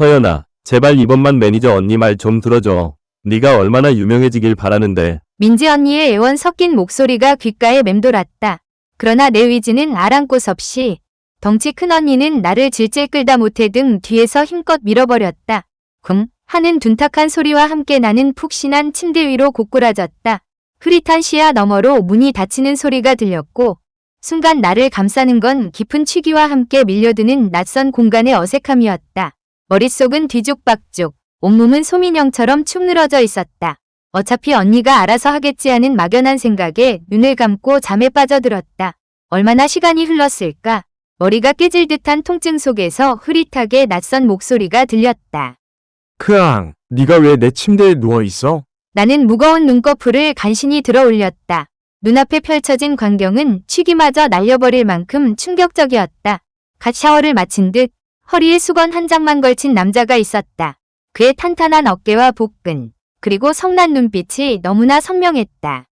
서연아, 제발 이번만 매니저 언니 말 좀 들어줘. 네가 얼마나 유명해지길 바라는데. 민지 언니의 애원 섞인 목소리가 귓가에 맴돌았다. 그러나 내 의지는 아랑곳 없이 덩치 큰 언니는 나를 질질 끌다 못해 등 뒤에서 힘껏 밀어버렸다. 쿵 하는 둔탁한 소리와 함께 나는 푹신한 침대 위로 고꾸라졌다. 흐릿한 시야 너머로 문이 닫히는 소리가 들렸고 순간 나를 감싸는 건 깊은 취기와 함께 밀려드는 낯선 공간의 어색함이었다. 머릿속은 뒤죽박죽, 온몸은 소민영처럼 축 늘어져 있었다. 어차피 언니가 알아서 하겠지 하는 막연한 생각에 눈을 감고 잠에 빠져들었다. 얼마나 시간이 흘렀을까? 머리가 깨질 듯한 통증 속에서 흐릿하게 낯선 목소리가 들렸다. 크앙, 네가 왜 내 침대에 누워있어? 나는 무거운 눈꺼풀을 간신히 들어 올렸다. 눈앞에 펼쳐진 광경은 취기마저 날려버릴 만큼 충격적이었다. 갓 샤워를 마친 듯 허리에 수건 한 장만 걸친 남자가 있었다. 그의 탄탄한 어깨와 복근, 그리고 성난 눈빛이 너무나 선명했다.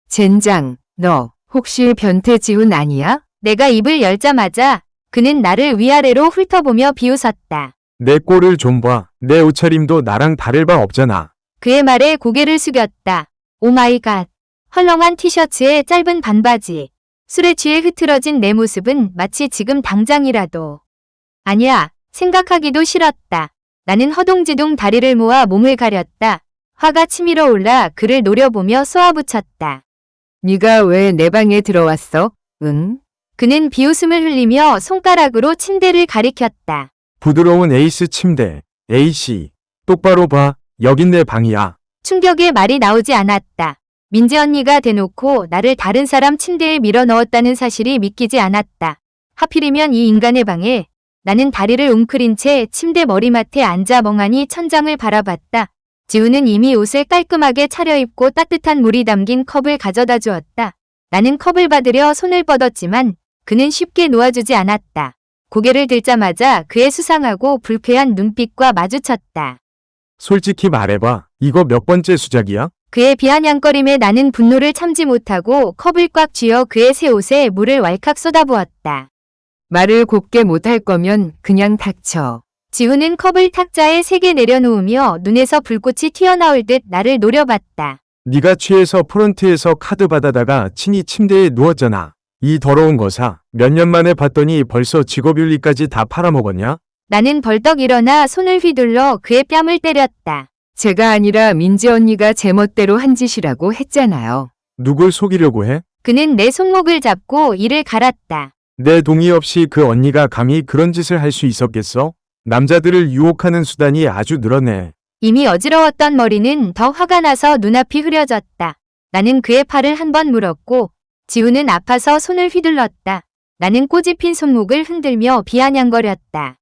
젠장, 너 혹시 변태지훈 아니야? 내가 입을 열자마자 그는 나를 위아래로 훑어보며 비웃었다. 내 꼴을 좀 봐. 내 옷차림도 나랑 다를 바 없잖아. 그의 말에 고개를 숙였다. 오마이갓. 헐렁한 티셔츠에 짧은 반바지. 술에 취해 흐트러진 내 모습은 마치 지금 당장이라도. 아니야, 생각하기도 싫었다. 나는 허둥지둥 다리를 모아 몸을 가렸다. 화가 치밀어 올라 그를 노려보며 쏘아붙였다. 네가 왜 내 방에 들어왔어? 응? 그는 비웃음을 흘리며 손가락으로 침대를 가리켰다. 부드러운 에이스 침대. A씨, 똑바로 봐. 여긴 내 방이야. 충격의 말이 나오지 않았다. 민지 언니가 대놓고 나를 다른 사람 침대에 밀어 넣었다는 사실이 믿기지 않았다. 하필이면 이 인간의 방에 나는 다리를 웅크린 채 침대 머리맡에 앉아 멍하니 천장을 바라봤다. 지우는 이미 옷을 깔끔하게 차려입고 따뜻한 물이 담긴 컵을 가져다 주었다. 나는 컵을 받으려 손을 뻗었지만 그는 쉽게 놓아주지 않았다. 고개를 들자마자 그의 수상하고 불쾌한 눈빛과 마주쳤다. 솔직히 말해봐. 이거 몇 번째 수작이야? 그의 비아냥거림에 나는 분노를 참지 못하고 컵을 꽉 쥐어 그의 새 옷에 물을 왈칵 쏟아부었다. 말을 곱게 못할 거면 그냥 닥쳐. 지우는 컵을 탁자에 세게 내려놓으며 눈에서 불꽃이 튀어나올 듯 나를 노려봤다. 네가 취해서 프런트에서 카드 받아다가 친히 침대에 누웠잖아. 이 더러운 거사. 몇 년 만에 봤더니 벌써 직업윤리까지 다 팔아먹었냐? 나는 벌떡 일어나 손을 휘둘러 그의 뺨을 때렸다. 제가 아니라 민지 언니가 제멋대로 한 짓이라고 했잖아요. 누굴 속이려고 해? 그는 내 손목을 잡고 이를 갈았다. 내 동의 없이 그 언니가 감히 그런 짓을 할 수 있었겠어? 남자들을 유혹하는 수단이 아주 늘어네. 이미 어지러웠던 머리는 더 화가 나서 눈앞이 흐려졌다. 나는 그의 팔을 한 번 물었고 지우는 아파서 손을 휘둘렀다. 나는 꼬집힌 손목을 흔들며 비아냥거렸다.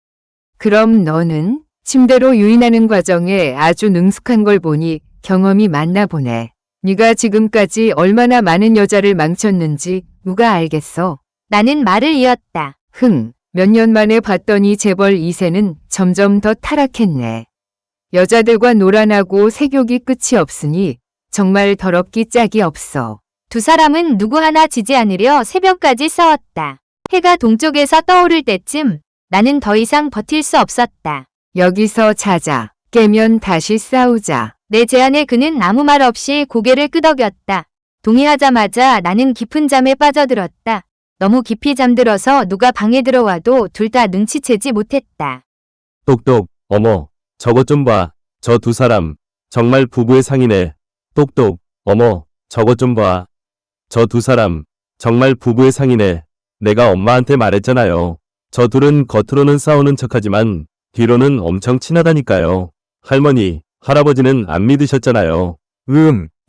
그럼 너는 침대로 유인하는 과정에 아주 능숙한 걸 보니 경험이 많나 보네. 네가 지금까지 얼마나 많은 여자를 망쳤는지 누가 알겠어. 나는 말을 이었다. 몇 년 만에 봤더니 재벌 2세는 점점 더 타락했네. 여자들과 놀아나고 색욕이 끝이 없으니 정말 더럽기 짝이 없어. 두 사람은 누구 하나 지지 않으려 새벽까지 싸웠다. 해가 동쪽에서 떠오를 때쯤 나는 더 이상 버틸 수 없었다. 여기서 자자. 깨면 다시 싸우자. 내 제안에 그는 아무 말 없이 고개를 끄덕였다. 동의하자마자 나는 깊은 잠에 빠져들었다. 너무 깊이 잠들어서 누가 방에 들어와도 둘 다 눈치채지 못했다. 똑똑, 어머, 저것 좀 봐. 저 두 사람, 정말 부부의 상이네. 똑똑, 어머, 저것 좀 봐. 저 두 사람, 정말 부부의 상이네. 내가 엄마한테 말했잖아요. 저 둘은 겉으로는 싸우는 척하지만 뒤로는 엄청 친하다니까요. 할머니, 할아버지는 안 믿으셨잖아요.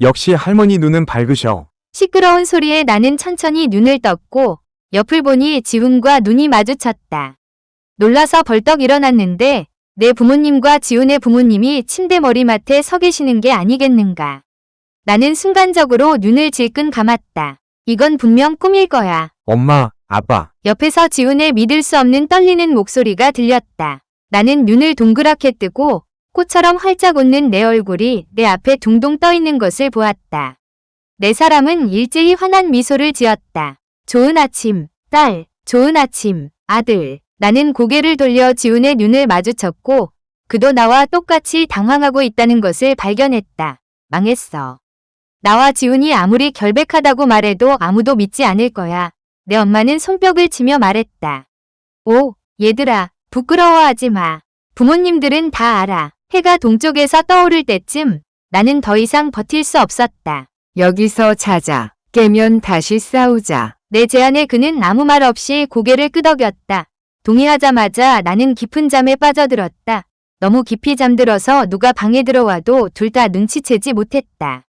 역시 할머니 눈은 밝으셔. 시끄러운 소리에 나는 천천히 눈을 떴고 옆을 보니 지훈과 눈이 마주쳤다. 놀라서 벌떡 일어났는데 내 부모님과 지훈의 부모님이 침대 머리맡에 서 계시는 게 아니겠는가. 나는 순간적으로 눈을 질끈 감았다. 이건 분명 꿈일 거야. 엄마, 아빠. 옆에서 지훈의 믿을 수 없는 떨리는 목소리가 들렸다. 나는 눈을 동그랗게 뜨고 꽃처럼 활짝 웃는 내 얼굴이 내 앞에 둥둥 떠 있는 것을 보았다. 네 사람은 일제히 환한 미소를 지었다. 좋은 아침, 딸. 좋은 아침, 아들. 나는 고개를 돌려 지훈의 눈을 마주쳤고 그도 나와 똑같이 당황하고 있다는 것을 발견했다. 망했어. 나와 지훈이 아무리 결백하다고 말해도 아무도 믿지 않을 거야. 내 엄마는 손뼉을 치며 말했다. 오, 얘들아, 부끄러워하지 마. 부모님들은 다 알아. 해가 동쪽에서 떠오를 때쯤 나는 더 이상 버틸 수 없었다. 여기서 자자. 깨면 다시 싸우자. 내 제안에 그는 아무 말 없이 고개를 끄덕였다. 동의하자마자 나는 깊은 잠에 빠져들었다. 너무 깊이 잠들어서 누가 방에 들어와도 둘 다 눈치채지 못했다.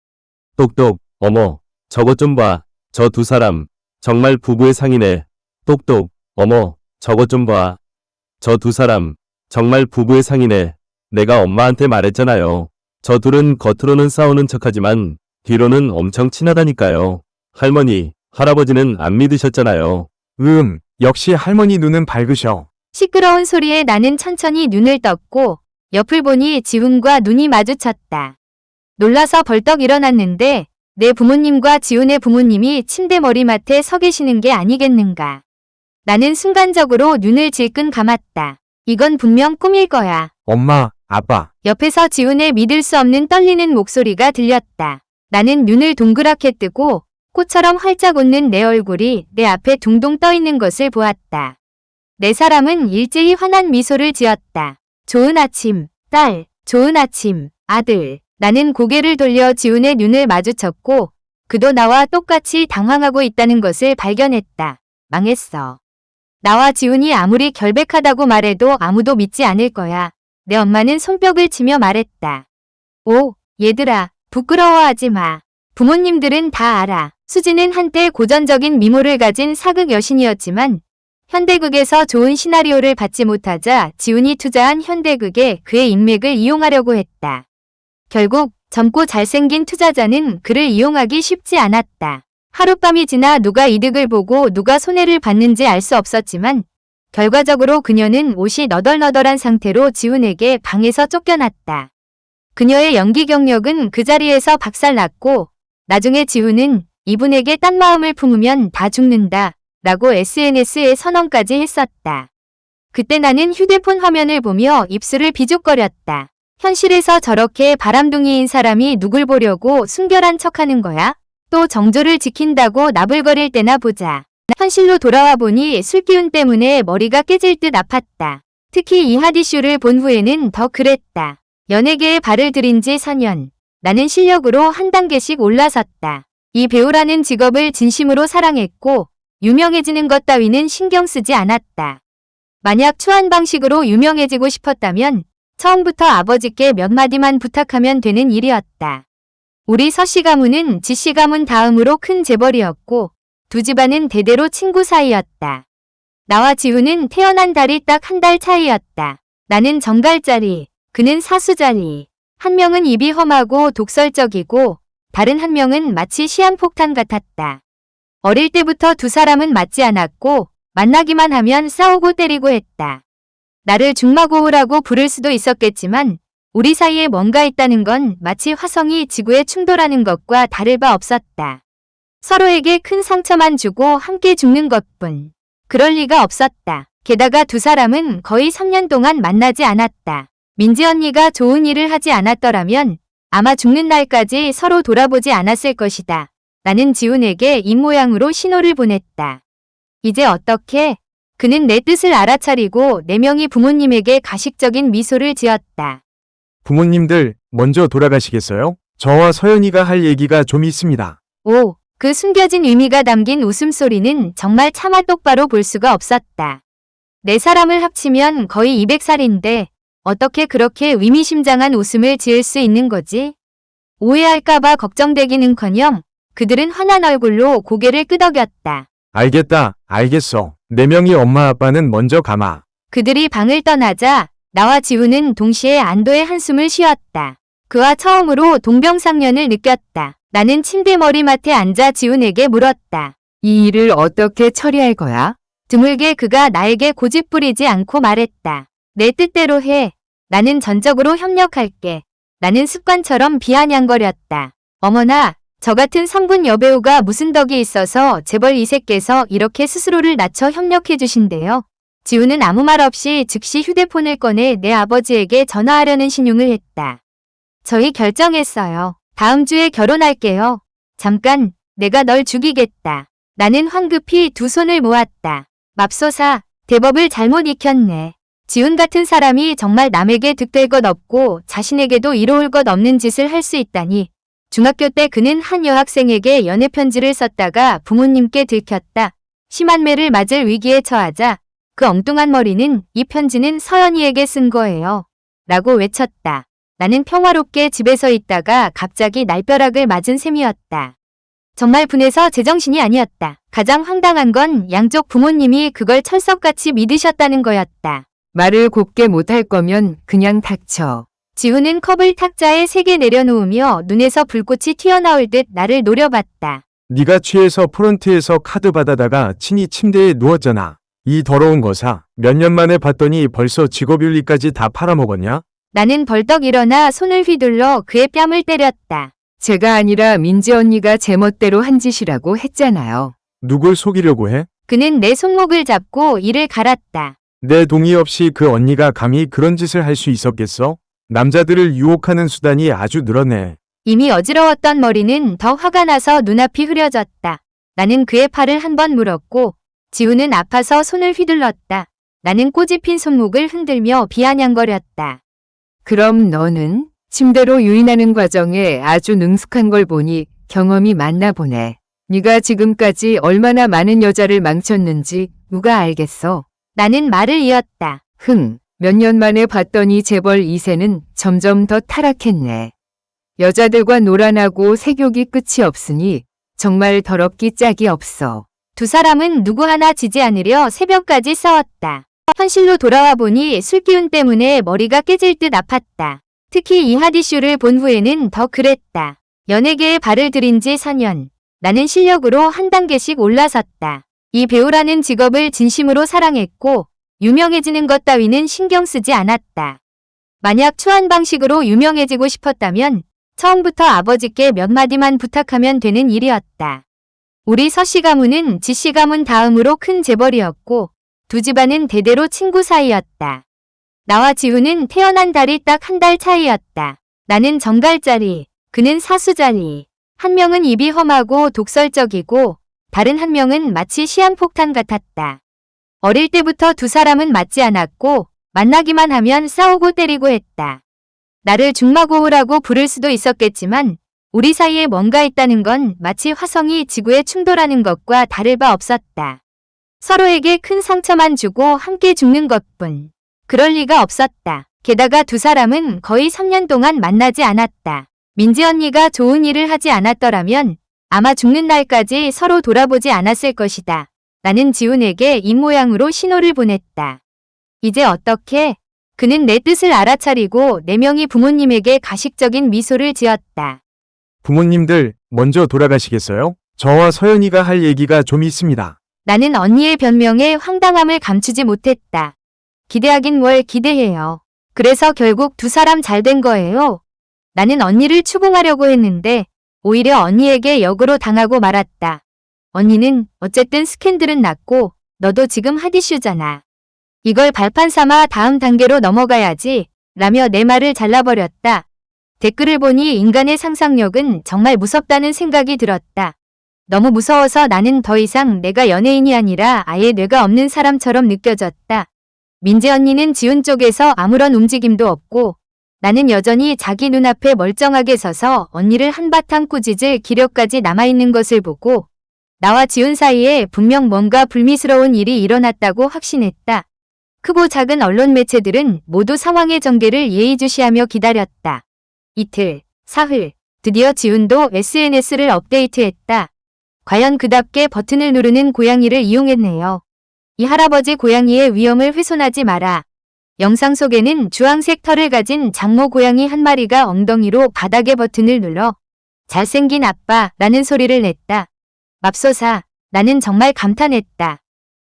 똑똑, 어머, 저것 좀 봐. 저 두 사람, 정말 부부의 상이네. 똑똑, 어머, 저것 좀 봐. 저 두 사람, 정말 부부의 상이네. 내가 엄마한테 말했잖아요. 저 둘은 겉으로는 싸우는 척하지만 뒤로는 엄청 친하다니까요. 할머니, 할아버지는 안 믿으셨잖아요. 역시 할머니 눈은 밝으셔. 시끄러운 소리에 나는 천천히 눈을 떴고 옆을 보니 지훈과 눈이 마주쳤다. 놀라서 벌떡 일어났는데 내 부모님과 지훈의 부모님이 침대 머리맡에 서 계시는 게 아니겠는가. 나는 순간적으로 눈을 질끈 감았다. 이건 분명 꿈일 거야. 엄마, 아빠. 옆에서 지훈의 믿을 수 없는 떨리는 목소리가 들렸다. 나는 눈을 동그랗게 뜨고 꽃처럼 활짝 웃는 내 얼굴이 내 앞에 둥둥 떠 있는 것을 보았다. 네 사람은 일제히 환한 미소를 지었다. 좋은 아침, 딸. 좋은 아침, 아들. 나는 고개를 돌려 지훈의 눈을 마주쳤고 그도 나와 똑같이 당황하고 있다는 것을 발견했다. 망했어. 나와 지훈이 아무리 결백하다고 말해도 아무도 믿지 않을 거야. 내 엄마는 손뼉을 치며 말했다. 오, 얘들아, 부끄러워하지 마. 부모님들은 다 알아. 수지는 한때 고전적인 미모를 가진 사극 여신이었지만 현대극에서 좋은 시나리오를 받지 못하자 지훈이 투자한 현대극에 그의 인맥을 이용하려고 했다. 결국 젊고 잘생긴 투자자는 그를 이용하기 쉽지 않았다. 하룻밤이 지나 누가 이득을 보고 누가 손해를 봤는지 알 수 없었지만 결과적으로 그녀는 옷이 너덜너덜한 상태로 지훈에게 방에서 쫓겨났다. 그녀의 연기 경력은 그 자리에서 박살났고 나중에 지훈은 이분에게 딴 마음을 품으면 다 죽는다 라고 SNS에 선언까지 했었다. 그때 나는 휴대폰 화면을 보며 입술을 비죽거렸다. 현실에서 저렇게 바람둥이인 사람이 누굴 보려고 순결한 척하는 거야? 또 정조를 지킨다고 나불거릴 때나 보자. 현실로 돌아와 보니 술기운 때문에 머리가 깨질 듯 아팠다. 특히 이 하디쇼를 본 후에는 더 그랬다. 연예계에 발을 들인 지 4년. 나는 실력으로 한 단계씩 올라섰다. 이 배우라는 직업을 진심으로 사랑했고 유명해지는 것 따위는 신경 쓰지 않았다. 만약 추한 방식으로 유명해지고 싶었다면 처음부터 아버지께 몇 마디만 부탁하면 되는 일이었다. 우리 서씨 가문은 지씨 가문 다음으로 큰 재벌이었고 두 집안은 대대로 친구 사이였다. 나와 지훈은 태어난 달이 딱 한 달 차이였다. 나는 정갈자리, 그는 사수자리. 한 명은 입이 험하고 독설적이고 다른 한 명은 마치 시한폭탄 같았다. 어릴 때부터 두 사람은 맞지 않았고 만나기만 하면 싸우고 때리고 했다. 나를 중마고우라고 부를 수도 있었겠지만 우리 사이에 뭔가 있다는 건 마치 화성이 지구에 충돌하는 것과 다를 바 없었다. 서로에게 큰 상처만 주고 함께 죽는 것뿐. 그럴 리가 없었다. 게다가 두 사람은 거의 3년 동안 만나지 않았다. 민지 언니가 좋은 일을 하지 않았더라면 아마 죽는 날까지 서로 돌아보지 않았을 것이다. 나는 지훈에게 입모양으로 신호를 보냈다. 이제 어떻게? 그는 내 뜻을 알아차리고 네 명이 부모님에게 가식적인 미소를 지었다. 부모님들 먼저 돌아가시겠어요? 저와 서연이가 할 얘기가 좀 있습니다. 오, 그 숨겨진 의미가 담긴 웃음소리는 정말 차마 똑바로 볼 수가 없었다. 네 사람을 합치면 거의 200살인데 어떻게 그렇게 의미심장한 웃음을 지을 수 있는 거지? 오해할까봐 걱정되기는커녕 그들은 환한 얼굴로 고개를 끄덕였다. 알겠다, 알겠어. 네 명이 엄마 아빠는 먼저 가마. 그들이 방을 떠나자 나와 지훈은 동시에 안도의 한숨을 쉬었다. 그와 처음으로 동병상련을 느꼈다. 나는 침대 머리맡에 앉아 지훈에게 물었다. 이 일을 어떻게 처리할 거야? 드물게 그가 나에게 고집 부리지 않고 말했다. 내 뜻대로 해. 나는 전적으로 협력할게. 나는 습관처럼 비아냥거렸다. 어머나, 저 같은 성분 여배우가 무슨 덕이 있어서 재벌 이세께서 이렇게 스스로를 낮춰 협력해 주신대요. 지우는 아무 말 없이 즉시 휴대폰을 꺼내 내 아버지에게 전화하려는 신용을 했다. 저희 결정했어요. 다음 주에 결혼할게요. 잠깐, 내가 널 죽이겠다. 나는 황급히 두 손을 모았다. 맙소사, 대법을 잘못 익혔네. 지훈 같은 사람이 정말 남에게 득될 것 없고 자신에게도 이로울 것 없는 짓을 할 수 있다니. 중학교 때 그는 한 여학생에게 연애 편지를 썼다가 부모님께 들켰다. 심한 매를 맞을 위기에 처하자 그 엉뚱한 머리는 이 편지는 서연이에게 쓴 거예요. 라고 외쳤다. 나는 평화롭게 집에서 있다가 갑자기 날벼락을 맞은 셈이었다. 정말 분해서 제정신이 아니었다. 가장 황당한 건 양쪽 부모님이 그걸 철석같이 믿으셨다는 거였다. 말을 곱게 못할 거면 그냥 닥쳐. 지훈은 컵을 탁자에 3개 내려놓으며 눈에서 불꽃이 튀어나올 듯 나를 노려봤다. 네가 취해서 프런트에서 카드 받아다가 친히 침대에 누웠잖아. 이 더러운 거사. 몇 년 만에 봤더니 벌써 직업윤리까지 다 팔아먹었냐? 나는 벌떡 일어나 손을 휘둘러 그의 뺨을 때렸다. 제가 아니라 민지 언니가 제멋대로 한 짓이라고 했잖아요. 누굴 속이려고 해? 그는 내 손목을 잡고 이를 갈았다. 내 동의 없이 그 언니가 감히 그런 짓을 할 수 있었겠어? 남자들을 유혹하는 수단이 아주 늘어네. 이미 어지러웠던 머리는 더 화가 나서 눈앞이 흐려졌다. 나는 그의 팔을 한 번 물었고 지훈은 아파서 손을 휘둘렀다. 나는 꼬집힌 손목을 흔들며 비아냥거렸다. 그럼 너는 침대로 유인하는 과정에 아주 능숙한 걸 보니 경험이 많나 보네. 네가 지금까지 얼마나 많은 여자를 망쳤는지 누가 알겠어. 나는 말을 이었다. 몇 년 만에 봤더니 재벌 2세는 점점 더 타락했네. 여자들과 놀아나고 색욕이 끝이 없으니 정말 더럽기 짝이 없어. 두 사람은 누구 하나 지지 않으려 새벽까지 싸웠다. 현실로 돌아와 보니 술기운 때문에 머리가 깨질 듯 아팠다. 특히 이 하디슈를 본 후에는 더 그랬다. 연예계에 발을 들인 지 4년. 나는 실력으로 한 단계씩 올라섰다. 이 배우라는 직업을 진심으로 사랑했고 유명해지는 것 따위는 신경 쓰지 않았다. 만약 추한 방식으로 유명해지고 싶었다면 처음부터 아버지께 몇 마디만 부탁하면 되는 일이었다. 우리 서씨 가문은 지씨 가문 다음으로 큰 재벌이었고 두 집안은 대대로 친구 사이였다. 나와 지훈은 태어난 달이 딱 1달 차이였다. 나는 정갈자리, 그는 사수자리. 한 명은 입이 험하고 독설적이고 다른 한 명은 마치 시한폭탄 같았다. 어릴 때부터 두 사람은 맞지 않았고 만나기만 하면 싸우고 때리고 했다. 나를 중마고우라고 부를 수도 있었겠지만 우리 사이에 뭔가 있다는 건 마치 화성이 지구에 충돌하는 것과 다를 바 없었다. 서로에게 큰 상처만 주고 함께 죽는 것뿐. 그럴 리가 없었다. 게다가 두 사람은 거의 3년 동안 만나지 않았다. 민지 언니가 좋은 일을 하지 않았더라면 아마 죽는 날까지 서로 돌아보지 않았을 것이다. 나는 지훈에게 입모양으로 신호를 보냈다. 이제 어떻게? 그는 내 뜻을 알아차리고 네 명이 부모님에게 가식적인 미소를 지었다. 부모님들 먼저 돌아가시겠어요? 저와 서연이가 할 얘기가 좀 있습니다. 나는 언니의 변명에 황당함을 감추지 못했다. 기대하긴 뭘 기대해요. 그래서 결국 두 사람 잘 된 거예요. 나는 언니를 추궁하려고 했는데 오히려 언니에게 역으로 당하고 말았다. 언니는 어쨌든 스캔들은 났고 너도 지금 핫이슈잖아. 이걸 발판 삼아 다음 단계로 넘어가야지 라며 내 말을 잘라버렸다. 댓글을 보니 인간의 상상력은 정말 무섭다는 생각이 들었다. 너무 무서워서 나는 더 이상 내가 연예인이 아니라 아예 뇌가 없는 사람처럼 느껴졌다. 민지 언니는 지훈 쪽에서 아무런 움직임도 없고 나는 여전히 자기 눈앞에 멀쩡하게 서서 언니를 한바탕 꾸짖을 기력까지 남아있는 것을 보고 나와 지훈 사이에 분명 뭔가 불미스러운 일이 일어났다고 확신했다. 크고 작은 언론 매체들은 모두 상황의 전개를 예의주시하며 기다렸다. 이틀, 사흘, 드디어 지훈도 SNS를 업데이트했다. 과연 그답게 버튼을 누르는 고양이를 이용했네요. 이 할아버지 고양이의 위험을 훼손하지 마라. 영상 속에는 주황색 털을 가진 장모 고양이 한 마리가 엉덩이로 바닥의 버튼을 눌러 잘생긴 아빠라는 소리를 냈다. 맙소사, 나는 정말 감탄했다.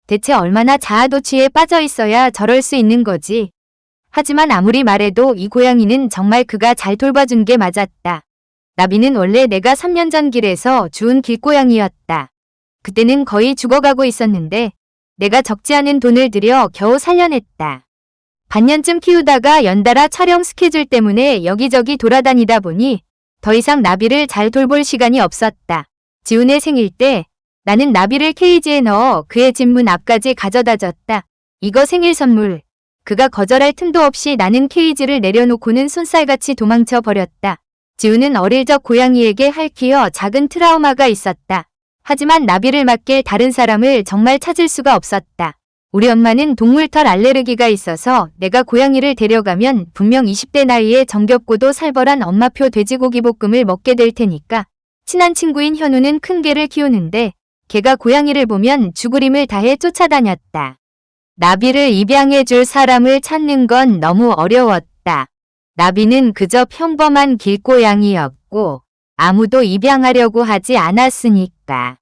대체 얼마나 자아도취에 빠져 있어야 저럴 수 있는 거지. 하지만 아무리 말해도 이 고양이는 정말 그가 잘 돌봐준 게 맞았다. 나비는 원래 내가 3년 전 길에서 주운 길고양이였다. 그때는 거의 죽어가고 있었는데 내가 적지 않은 돈을 들여 겨우 살려냈다. 반년쯤 키우다가 연달아 촬영 스케줄 때문에 여기저기 돌아다니다 보니 더 이상 나비를 잘 돌볼 시간이 없었다. 지훈의 생일 때 나는 나비를 케이지에 넣어 그의 집 문 앞까지 가져다 줬다. 이거 생일 선물. 그가 거절할 틈도 없이 나는 케이지를 내려놓고는 쏜살같이 도망쳐 버렸다. 지훈은 어릴 적 고양이에게 핥히어 작은 트라우마가 있었다. 하지만 나비를 맡길 다른 사람을 정말 찾을 수가 없었다. 우리 엄마는 동물털 알레르기가 있어서 내가 고양이를 데려가면 분명 20대 나이에 정겹고도 살벌한 엄마표 돼지고기 볶음을 먹게 될 테니까. 친한 친구인 현우는 큰 개를 키우는데 개가 고양이를 보면 죽으림을 다해 쫓아다녔다. 나비를 입양해 줄 사람을 찾는 건 너무 어려웠다. 나비는 그저 평범한 길고양이였고 아무도 입양하려고 하지 않았으니까.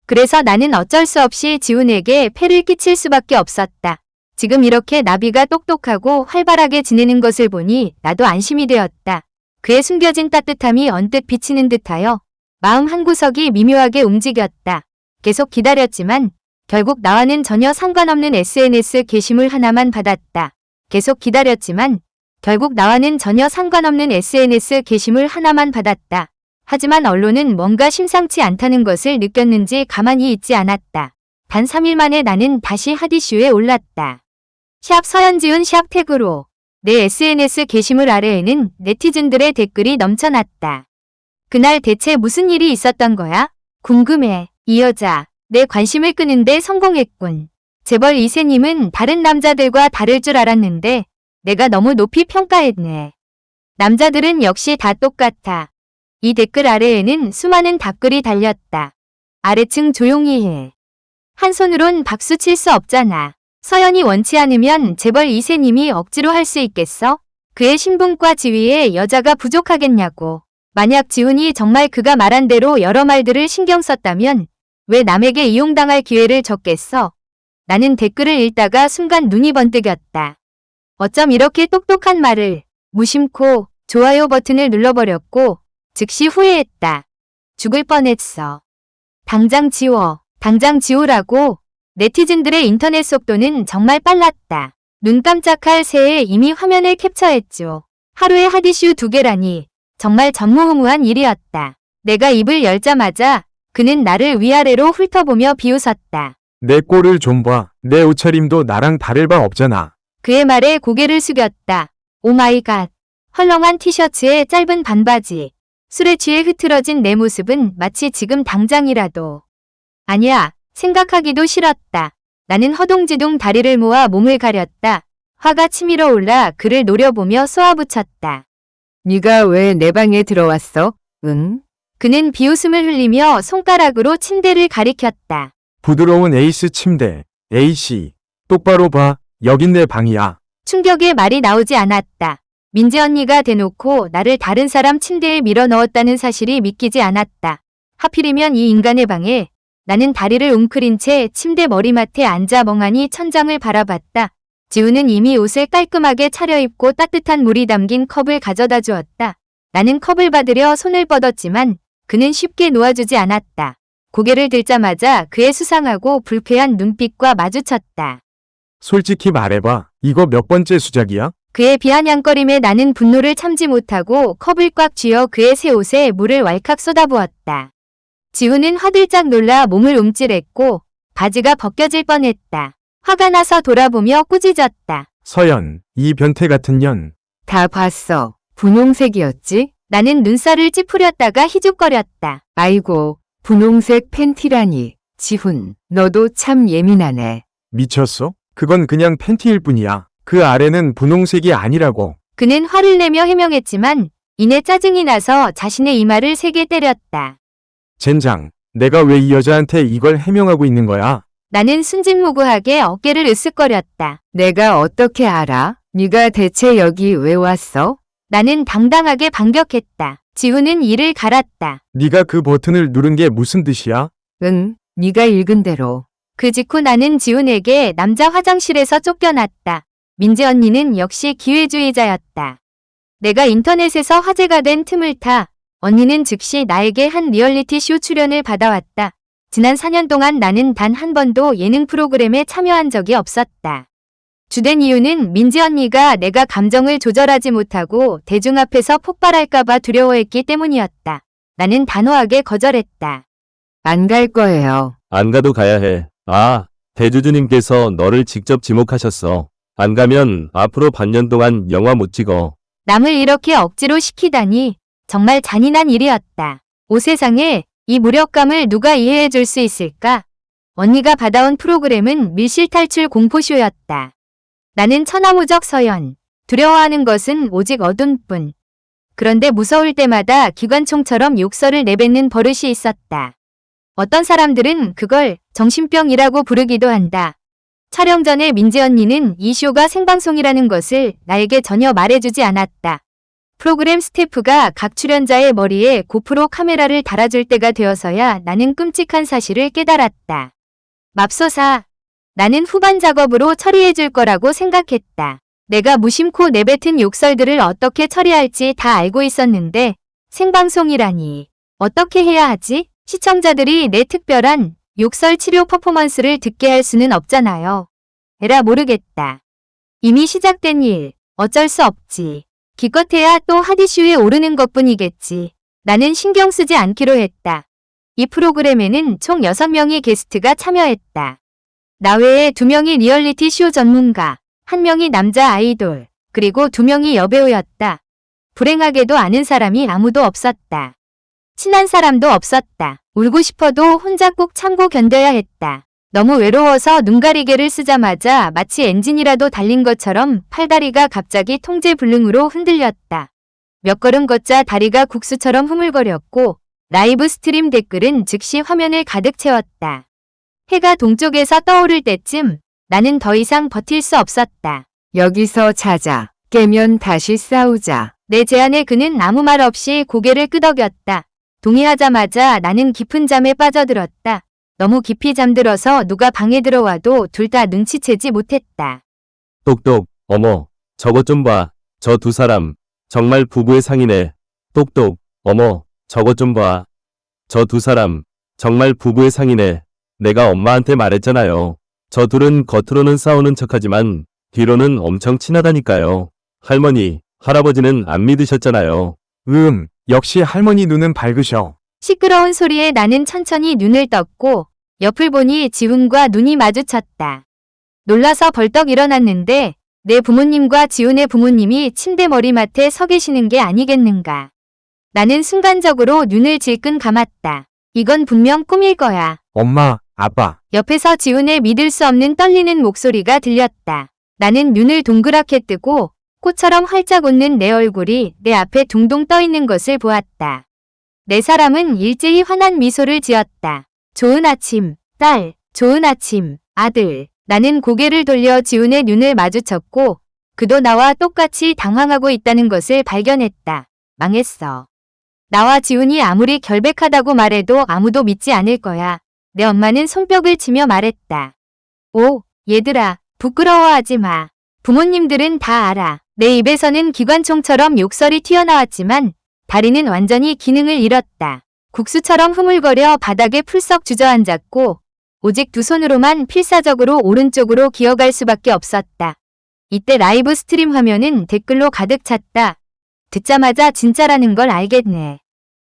그래서 나는 어쩔 수 없이 지훈에게 폐를 끼칠 수밖에 없었다. 지금 이렇게 나비가 똑똑하고 활발하게 지내는 것을 보니 나도 안심이 되었다. 그의 숨겨진 따뜻함이 언뜻 비치는 듯하여 마음 한구석이 미묘하게 움직였다. 계속 기다렸지만 결국 나와는 전혀 상관없는 SNS 게시물 하나만 받았다. 계속 기다렸지만 결국 나와는 전혀 상관없는 SNS 게시물 하나만 받았다. 하지만 언론은 뭔가 심상치 않다는 것을 느꼈는지 가만히 있지 않았다. 단 3일 만에 나는 다시 핫이슈에 올랐다. 샵 서현지훈 샵 태그로 내 SNS 게시물 아래에는 네티즌들의 댓글이 넘쳐났다. 그날 대체 무슨 일이 있었던 거야? 궁금해. 이 여자, 내 관심을 끄는데 성공했군. 재벌 이세님은 다른 남자들과 다를 줄 알았는데 내가 너무 높이 평가했네. 남자들은 역시 다 똑같아. 이 댓글 아래에는 수많은 답글이 달렸다. 아래층 조용히 해. 한 손으론 박수 칠 수 없잖아. 서연이 원치 않으면 재벌 이세님이 억지로 할 수 있겠어? 그의 신분과 지위에 여자가 부족하겠냐고. 만약 지훈이 정말 그가 말한 대로 여러 말들을 신경 썼다면 왜 남에게 이용당할 기회를 줬겠어? 나는 댓글을 읽다가 순간 눈이 번뜩였다. 어쩜 이렇게 똑똑한 말을 무심코 좋아요 버튼을 눌러버렸고 즉시 후회했다. 죽을 뻔했어. 당장 지워. 당장 지우라고. 네티즌들의 인터넷 속도는 정말 빨랐다. 눈 깜짝할 새에 이미 화면을 캡처했죠. 하루에 핫이슈 2개라니 정말 전무후무한 일이었다. 내가 입을 열자마자 그는 나를 위아래로 훑어보며 비웃었다. 내 꼴을 좀 봐. 내 옷차림도 나랑 다를 바 없잖아. 그의 말에 고개를 숙였다. 오마이갓. 헐렁한 티셔츠에 짧은 반바지. 술에 취해 흐트러진 내 모습은 마치 지금 당장이라도. 아니야. 생각하기도 싫었다. 나는 허둥지둥 다리를 모아 몸을 가렸다. 화가 치밀어 올라 그를 노려보며 쏘아붙였다. 네가 왜 내 방에 들어왔어? 응? 그는 비웃음을 흘리며 손가락으로 침대를 가리켰다. 부드러운 에이스 침대. A씨. 똑바로 봐. 여긴 내 방이야. 충격의 말이 나오지 않았다. 민지 언니가 대놓고 나를 다른 사람 침대에 밀어 넣었다는 사실이 믿기지 않았다. 하필이면 이 인간의 방에 나는 다리를 웅크린 채 침대 머리맡에 앉아 멍하니 천장을 바라봤다. 지훈은 이미 옷을 깔끔하게 차려입고 따뜻한 물이 담긴 컵을 가져다 주었다. 나는 컵을 받으려 손을 뻗었지만 그는 쉽게 놓아주지 않았다. 고개를 들자마자 그의 수상하고 불쾌한 눈빛과 마주쳤다. 솔직히 말해봐. 이거 몇 번째 수작이야? 그의 비아냥거림에 나는 분노를 참지 못하고 컵을 꽉 쥐어 그의 새 옷에 물을 왈칵 쏟아부었다. 지훈은 화들짝 놀라 몸을 움찔했고 바지가 벗겨질 뻔했다. 화가 나서 돌아보며 꾸짖었다. 서연, 이 변태 같은 년. 다 봤어. 분홍색이었지? 나는 눈살을 찌푸렸다가 희죽거렸다. 아이고, 분홍색 팬티라니. 지훈, 너도 참 예민하네. 미쳤어? 그건 그냥 팬티일 뿐이야. 그 아래는 분홍색이 아니라고. 그는 화를 내며 해명했지만 이내 짜증이 나서 자신의 이마를 세게 때렸다. 젠장, 내가 왜 이 여자한테 이걸 해명하고 있는 거야? 나는 순진무구하게 어깨를 으쓱거렸다. 내가 어떻게 알아? 네가 대체 여기 왜 왔어? 나는 당당하게 반격했다. 지훈은 이를 갈았다. 네가 그 버튼을 누른 게 무슨 뜻이야? 응, 네가 읽은 대로. 그 직후 나는 지훈에게 남자 화장실에서 쫓겨났다. 민지 언니는 역시 기회주의자였다. 내가 인터넷에서 화제가 된 틈을 타 언니는 즉시 나에게 한 리얼리티 쇼 출연을 받아왔다. 지난 4년 동안 나는 단 한 번도 예능 프로그램에 참여한 적이 없었다. 주된 이유는 민지 언니가 내가 감정을 조절하지 못하고 대중 앞에서 폭발할까봐 두려워했기 때문이었다. 나는 단호하게 거절했다. 안 갈 거예요. 안 가도 가야 해. 아, 대주주님께서 너를 직접 지목하셨어. 안 가면 앞으로 반년 동안 영화 못 찍어. 남을 이렇게 억지로 시키다니 정말 잔인한 일이었다. 오 세상에 이 무력감을 누가 이해해 줄 수 있을까? 언니가 받아온 프로그램은 밀실탈출 공포쇼였다. 나는 천하무적 서연. 두려워하는 것은 오직 어둠뿐. 그런데 무서울 때마다 기관총처럼 욕설을 내뱉는 버릇이 있었다. 어떤 사람들은 그걸 정신병이라고 부르기도 한다. 촬영 전에 민지 언니는 이 쇼가 생방송이라는 것을 나에게 전혀 말해주지 않았다. 프로그램 스태프가 각 출연자의 머리에 고프로 카메라를 달아줄 때가 되어서야 나는 끔찍한 사실을 깨달았다. 맙소사. 나는 후반 작업으로 처리해줄 거라고 생각했다. 내가 무심코 내뱉은 욕설들을 어떻게 처리할지 다 알고 있었는데 생방송이라니. 어떻게 해야 하지? 시청자들이 내 특별한 욕설 치료 퍼포먼스를 듣게 할 수는 없잖아요. 에라 모르겠다. 이미 시작된 일, 어쩔 수 없지. 기껏해야 또 핫이슈에 오르는 것뿐이겠지. 나는 신경 쓰지 않기로 했다. 이 프로그램에는 총 6명의 게스트가 참여했다. 나 외에 2명이 리얼리티 쇼 전문가, 1명이 남자 아이돌, 그리고 2명이 여배우였다. 불행하게도 아는 사람이 아무도 없었다. 친한 사람도 없었다. 울고 싶어도 혼자 꼭 참고 견뎌야 했다. 너무 외로워서 눈가리개를 쓰자마자 마치 엔진이라도 달린 것처럼 팔다리가 갑자기 통제불능으로 흔들렸다. 몇 걸음 걷자 다리가 국수처럼 흐물거렸고 라이브 스트림 댓글은 즉시 화면을 가득 채웠다. 해가 동쪽에서 떠오를 때쯤 나는 더 이상 버틸 수 없었다. 여기서 자자. 깨면 다시 싸우자. 내 제안에 그는 아무 말 없이 고개를 끄덕였다. 동의하자마자 나는 깊은 잠에 빠져들었다. 너무 깊이 잠들어서 누가 방에 들어와도 둘 다 눈치채지 못했다. 똑똑, 어머, 저것 좀 봐. 저 두 사람, 정말 부부의 상이네. 똑똑, 어머, 저것 좀 봐. 저 두 사람, 정말 부부의 상이네. 내가 엄마한테 말했잖아요. 저 둘은 겉으로는 싸우는 척하지만 뒤로는 엄청 친하다니까요. 할머니, 할아버지는 안 믿으셨잖아요. 역시 할머니 눈은 밝으셔. 시끄러운 소리에 나는 천천히 눈을 떴고 옆을 보니 지훈과 눈이 마주쳤다. 놀라서 벌떡 일어났는데 내 부모님과 지훈의 부모님이 침대 머리맡에 서 계시는 게 아니겠는가. 나는 순간적으로 눈을 질끈 감았다. 이건 분명 꿈일 거야. 엄마, 아빠. 옆에서 지훈의 믿을 수 없는 떨리는 목소리가 들렸다. 나는 눈을 동그랗게 뜨고 꽃처럼 활짝 웃는 내 얼굴이 내 앞에 둥둥 떠 있는 것을 보았다. 네 사람은 일제히 환한 미소를 지었다. 좋은 아침, 딸. 좋은 아침, 아들. 나는 고개를 돌려 지훈의 눈을 마주쳤고 그도 나와 똑같이 당황하고 있다는 것을 발견했다. 망했어. 나와 지훈이 아무리 결백하다고 말해도 아무도 믿지 않을 거야. 내 엄마는 손뼉을 치며 말했다. 오, 얘들아, 부끄러워하지 마. 부모님들은 다 알아. 내 입에서는 기관총처럼 욕설이 튀어나왔지만 다리는 완전히 기능을 잃었다. 국수처럼 흐물거려 바닥에 풀썩 주저앉았고 오직 두 손으로만 필사적으로 오른쪽으로 기어갈 수밖에 없었다. 이때 라이브 스트림 화면은 댓글로 가득 찼다. 듣자마자 진짜라는 걸 알겠네.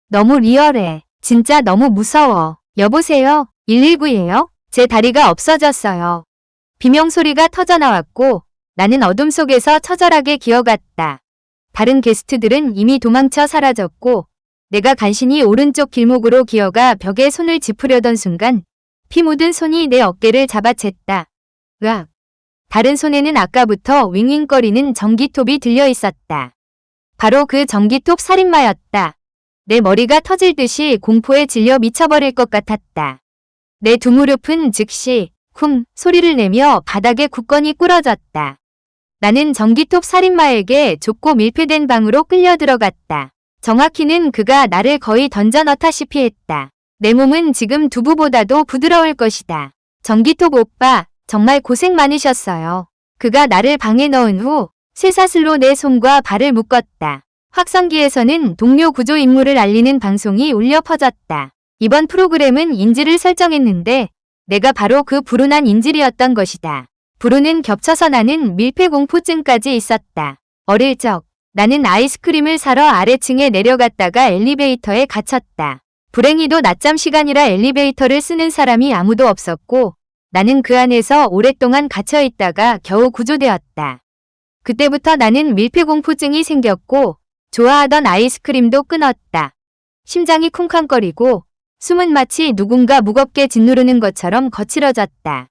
너무 리얼해. 진짜 너무 무서워. 여보세요? 119예요? 제 다리가 없어졌어요. 비명소리가 터져나왔고 나는 어둠 속에서 처절하게 기어갔다. 다른 게스트들은 이미 도망쳐 사라졌고 내가 간신히 오른쪽 길목으로 기어가 벽에 손을 짚으려던 순간 피 묻은 손이 내 어깨를 잡아챘다. 으악. 다른 손에는 아까부터 윙윙거리는 전기톱이 들려 있었다. 바로 그 전기톱 살인마였다. 내 머리가 터질 듯이 공포에 질려 미쳐버릴 것 같았다. 내 두 무릎은 즉시 쿵 소리를 내며 바닥에 굳건히 꿇어졌다. 나는 전기톱 살인마에게 좁고 밀폐된 방으로 끌려 들어갔다. 정확히는 그가 나를 거의 던져 넣다시피 했다. 내 몸은 지금 두부보다도 부드러울 것이다. 전기톱 오빠, 정말 고생 많으셨어요. 그가 나를 방에 넣은 후 쇠사슬로 내 손과 발을 묶었다. 확성기에서는 동료 구조 임무를 알리는 방송이 울려 퍼졌다. 이번 프로그램은 인질을 설정했는데 내가 바로 그 불운한 인질이었던 것이다. 불운은 겹쳐서 나는 밀폐공포증까지 있었다. 어릴 적 나는 아이스크림을 사러 아래층에 내려갔다가 엘리베이터에 갇혔다. 불행히도 낮잠 시간이라 엘리베이터를 쓰는 사람이 아무도 없었고 나는 그 안에서 오랫동안 갇혀 있다가 겨우 구조되었다. 그때부터 나는 밀폐공포증이 생겼고 좋아하던 아이스크림도 끊었다. 심장이 쿵쾅거리고 숨은 마치 누군가 무겁게 짓누르는 것처럼 거칠어졌다.